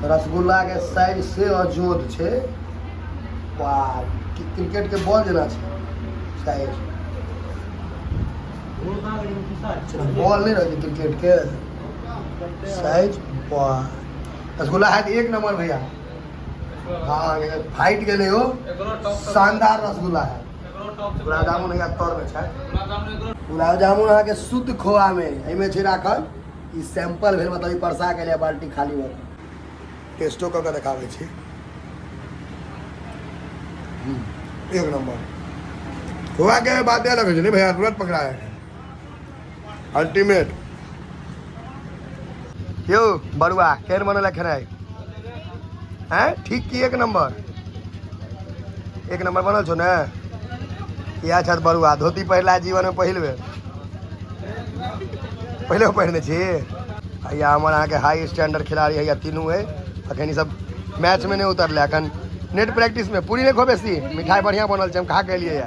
रसगुल्ला के साइड से अजोद छे। वाह, क्रिकेट के बॉल जेना छे साइज। बॉल नहीं रहती क्रिकेट के साइज। वाह, रसगुल्ला है 1 नंबर भैया। हाँ, फाइट के लिए हो शानदार रसगुल्ला है। गुलाब जामुन है तौर में छे। गुलाब जामुन अहाँ के शुद्ध खोआ में एमे छे राखल। ई सैंपल भेल, मतलब ई परसा के लिए बाल्टी खाली हो। टेस्टो क के देखाबै छी। 1 नंबर खोआ के बात दे लगे नहीं भैया, तुरंत पकड़ा है। अल्टीमेट। यो बड़ुआ केहन बनल खेनाइ हैं? ठीक की 1 नंबर? 1 नंबर बनल छो ने? किया छत बड़ुआ? धोती पहिरला जीवन में पहिल बेर? पहले पहिरने छी? हैया हमर अहाँ के हाई स्टैंडर्ड खिलाड़ी हैया तीनू है। अखन ई सब मैच में नहीं उतरले, अखन नेट प्रैक्टिस में। पूरी नहीं खो बेसी, मिठाई बढ़िया बनल छै, हम खा के लिए।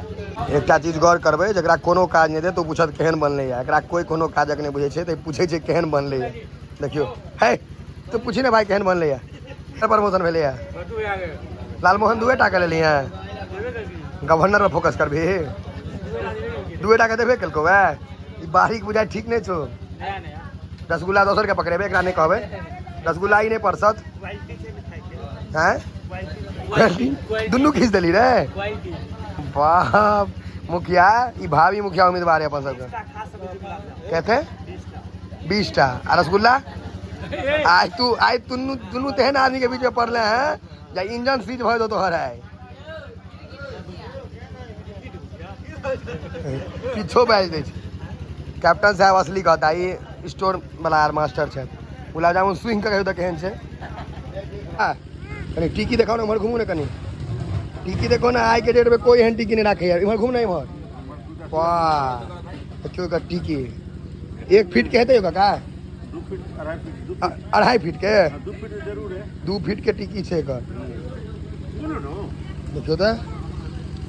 एकटा चीज गौर करबै, जकरा कोनो काज नहीं दे तो पूछत केहन बनलै है। एकरा कोई कोनो काजक नहीं बुझे छै तो पूछे छै केहन बनलै है। देखियो है तो पूछी ना भाई केहन बनलै है। प्रमोशन भेलै है? लालमोहन 2 टा के लेली है। गवर्नर पर फोकस करबी? 2 टा के देबे केलको वै। ई बारीक बुझाइ ठीक नहीं छो। रसगुल्ला दोसर के पकड़ेबे, एकरा नहीं कहबे। रसगुल्ला ही नहीं परसत हैं? दुनू खींच देली रे। बाप मुखिया, ई भावी मुखिया उम्मीदवार है अपन सबके। कहते 20 टा। आ रसगुल्ला आज दुनू तेहन आदमी के बीच में पड़ले हैं जा इंजन सीज भ दो तोहर है। पीछो बैच दे। कैप्टन साहब असली कहता ई स्टोर वाला यार मास्टर छे। गुलाब जामुन स्विंग के कहियो त केहन छे? कनी टिकी देखाओ ना, इमहर घूमू ना। कनी टिकी देखो ना, आज के डेट में कोई एहन टिकी नहीं रखे यार। इमहर घूम ना, इमहर। वाह, देखियो का टिकी 1 फीट के हेतै का? 2 फीट 2.5 फीट के? 2 फीट जरूर है। 2 फीट के टिकी छे एकर। देखियो त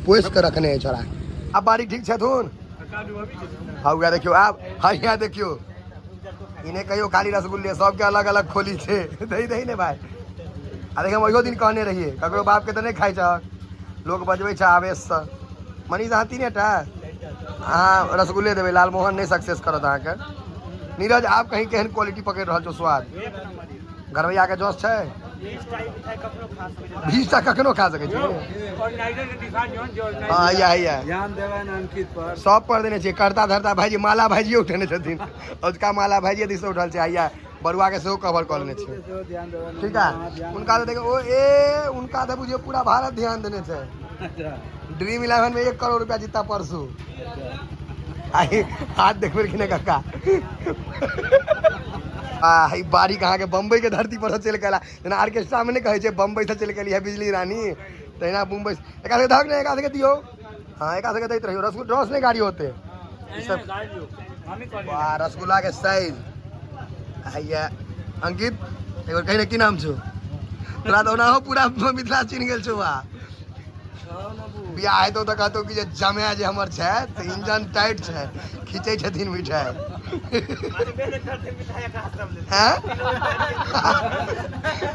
पोस के रखने है छोरा। अब बारीक ठीक छथुन? हाँ गया देखियो। आप हाँ यहाँ देखियो, इन्हें कहियो खाली रसगुल्ले सबके अलग अलग खोली छे। दही ने भाई। आ देखिए हम ओहो दिन कहने रहिए ककरो बाप के तो नहीं खाई छ, लोग बजबै छ आवेश से। मनीष अहाँ 3 टा अहाँ रसगुल्ले देवे, लालमोहन नहीं सक्सेस करत अहाँ के। नीरज आप कहीं केहन क्वालिटी पकड़ रहा छो? स्वाद घरवैया के जोश है? 20 टा कखनो खा सके छे। हाँ या ध्यान देवे न अंकित पर, सब पर देने छे। करता धरता भाईजी, माला भाईजी उठने छथिन। उसका माला भाईजी दिस उठल छे। आइया बरुआ के सेहो कवर कर लेने छे। ठीक है, उनका तो देखो ओ ए उनका तो बुझियो पूरा भारत ध्यान देने छे। ड्रीम 11 में 1 करोड़ रुपया जीता परसू। आई हाथ देखबे कि नहीं काका? ई बारीक अहाँ के बम्बई के धरती पर चल गेला। जेना ऑर्केस्ट्रा में नहीं कहे छे बम्बई से चल गेली है बिजली रानी, तहिना मुंबई एका से धक नहीं, एका से दियो। हाँ एका से दैत रहियो। रसगुल्ला नहीं गाड़ी होते ई सब। वाह, रसगुल्ला के साइज हैया। अंकित एगो कहीं की नाम छो तोरा? तो ना हो पूरा मिथिला चिन्ह गेल छो। वाह, बियाह है तो कहतो कि जे जमे जे हमर छे त इंजन टाइट छे, खींचे छथिन मिठाई। हैं?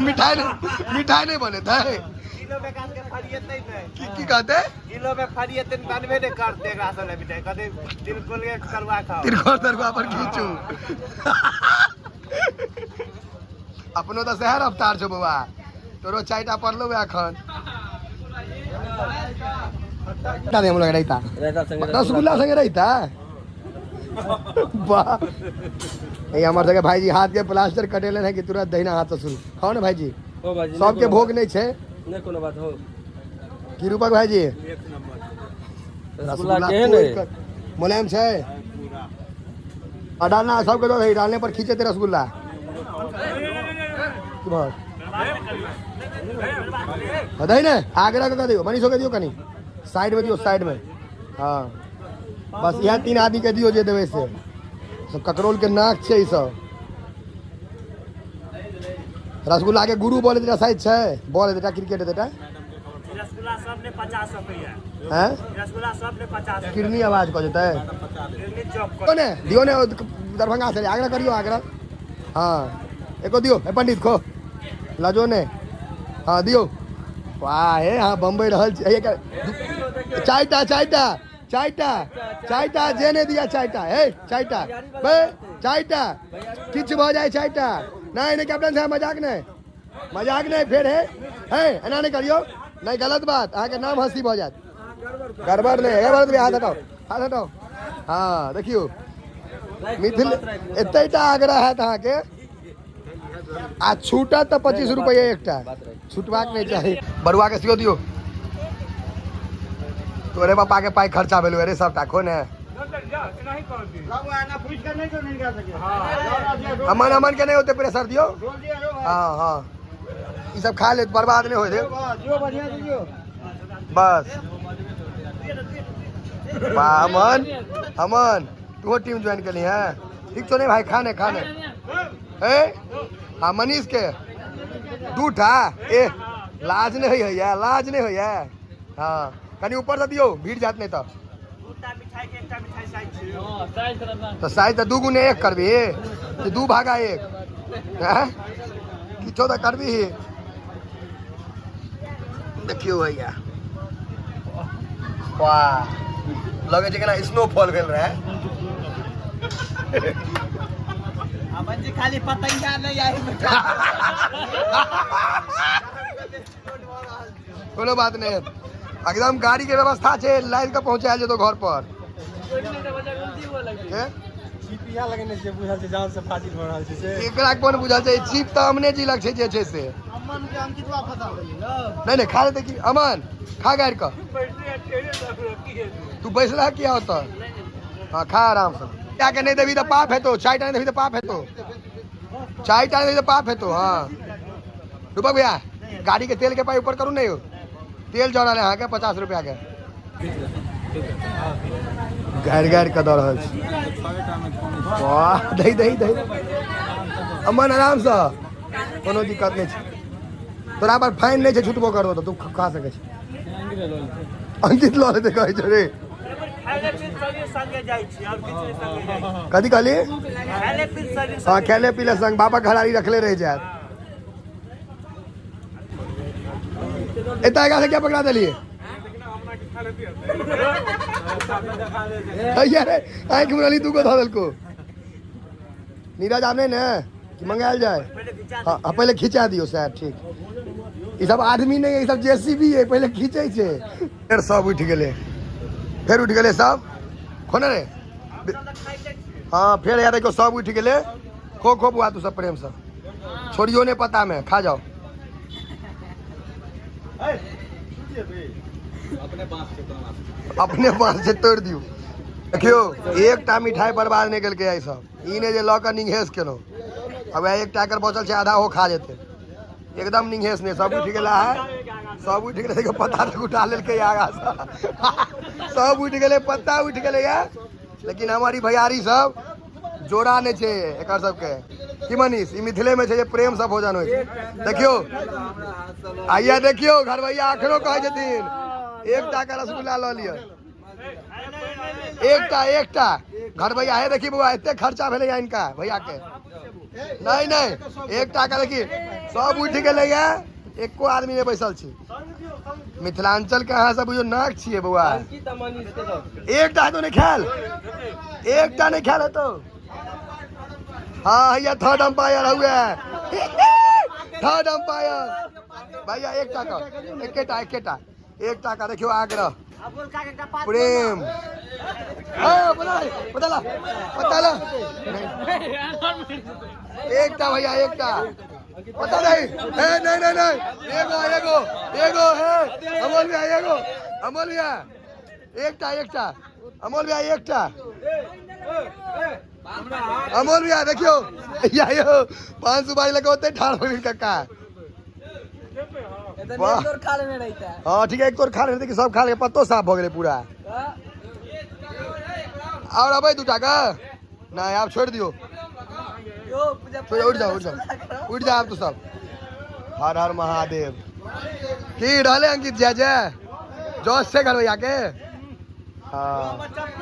मिठाई नहीं बने थे। की कहते? किलो में फरियत बनबे नहीं करते असले मिठाई, कहते तिलकुल के तरुआ खाओ। तिलकुल तरुआ पर खींचू। अपनो तो शहर अवतार छो बउआ, तोरो 4 टा पड़लो एखन। हम लोग रहता रसगुल्ला संगे रहता। वाह, हमारे जगह भाईजी हाथ के प्लास्टर कटेले है कि तुरंत दहिना हाथ से शुरू खाओ ना भाईजी। सबके भोग नहीं छे नहीं कोनो बात हो की रूपक भाईजी। 1 नंबर रसगुल्ला केहन मुलायम छे? डालना सबके दो, डालने पर खींचे थे रसगुल्ला। दही ने आगरा का दियो, मनीषो के दियो कनी साइड में दियो, साइड में। हाँ बस यहाँ 3 आदमी के दियो जे देवे से। सब ककरोल के नाक छे ई सब। रसगुल्ला के गुरु बोले तेरा साइज छे, बोले तेरा क्रिकेट देता। रसगुल्ला सब ने 50 रुपया हैं? रसगुल्ला सब ने 50 किरनी आवाज को देता है। किरनी चौक दियो ने, दियो ने दरभंगा से आगरा करियो आगरा। हाँ एको दियो ए पंडित खो लाजो ने हाँ दियो वाह हे हाँ बम्बई रहल चाइटा जेने दिया चाइटा हे चाइटा बे चाइटा किछ भ जाए चाइटा नहीं नहीं कैप्टन साहब मजाक नहीं फिर है एना नहीं करियो नहीं गलत बात अहाँ के नाम हंसी भ जात गड़बड़ नहीं हाथ हटाओ हाँ देखियो मिथिल एतटा आग्रह है अहाँ के आ छूटा तो 25 रुपये एकटा छूटवाक नहीं चाहिए बरुआ के सियो दियो तोरे पापा के पाई खर्चा भेलु अरे सब टाखो ने अमन के नहीं होते प्रेशर दियो हाँ ये सब खा ले बर्बाद नहीं हो दे बस अमन तू टीम ज्वाइन कर ली है ठीक तो नहीं भाई खाने हाँ मनीष के दूठा ए लाज नहीं है यार हाँ कहीं ऊपर से दियो भीड़ जात नहीं तो साइज तो 2 गुने 1 करबी 2 भागा 1 किछो तो करबी देखियो भैया वाह लगे छै केना स्नोफॉल भेल रहे अपन जी खाली पतंगा नहीं आई कोनो बात नहीं एकदम गाड़ी के व्यवस्था है लाइन का पहुंचायल जेतो घर पर एकरा कोन बुझल छै चीप त हमने जिलक छै जे छै से अमन के अंकितवा फसा गेल नहीं खा लेते कि अमन खा गाड़ का तू बैस रहा क्या होता हाँ खा आराम से क्या के नहीं देवी तो पाप है तो चाय नहीं देवी तो पाप है तो चाय नहीं देवी तो पाप है तो हाँ रूपक भैया गाड़ी के तेल के पाई ऊपर करूँ नहीं हो तेल जोड़ा यहाँ के 50 रुपया के गाड़ का दौड़ दही अमन आराम से कोनो दिक्कत नहीं है तोरा पर फाइन नहीं है छुटबो कर दो तू खा सके अंकित लो लेते कहे छे रे कथी कहली हाँ खेले पीले संग बाबा खरारी रखले रह जाए इतना से क्या पकड़ा दिलिए आँख में तू को धल को नीरज आपने न कि मंगायल जाए हाँ पहले खिंचा दियो शायद ठीक ये सब आदमी नहीं है ये सब जेसीबी है पहले खींचे छे फिर सब उठ गए सब खोने रे हाँ फिर यार देखो सब उठ गए खो बुआ तू सब प्रेम से छोड़ियो ने पता में खा जाओ अपने बांस से तोड़ दियो देखियो एकटा मिठाई बर्बाद नहीं करके आई सब इने जे लॉ कर निंघेस केनो अब एक टाकर बचल छे आधा हो खा जेते एकदम निंघेस ने सब उठ गेला है सब उठ गेले पत्ता तक उठा लेलके आगा सब उठ गेले पत्ता उठ गेले या लेकिन हमारी भैयारी सब जोड़ा नहीं छे एकर सबके की मनीष ई मिथिले में छे जे प्रेम से भोजन होय छे देखियो आइया देखियो घर भैया अखनो कहै छथिन एकटा का रसगुल्ला ल लियो एकटा घर भैया है देखी बुआ इतने खर्चा भेले या इनका भैया के नहीं एकटा का देखी सब उठ गेले या एको आदमी ने बैसल छी मिथिलांचल के अहाँ सब बुझो नाक छिए बुआ एकटा तो नहीं खायल एकटा नहीं खायल तो हाँ भैया थर्ड अंपायर हुआ थर्ड अंपायर भैया एकटा का देखियो आग्रह प्रेम बताला एकटा भैया एकटा पता नहीं एगो है अमोल भैया एकटा अमोल भैया एकटा अमोल भैया देखियो यो 5 सुपारी लगे होते ठाड़ हो कक्का हाँ ठीक है एक तोर खा ले सब खा ले पत्तो साफ हो गए पूरा और अब 2 का नहीं आप छोड़ दियो उठ जाओ आप तो सब हर हर महादेव की रहले अंकित जय जोश से घर भैया के हाँ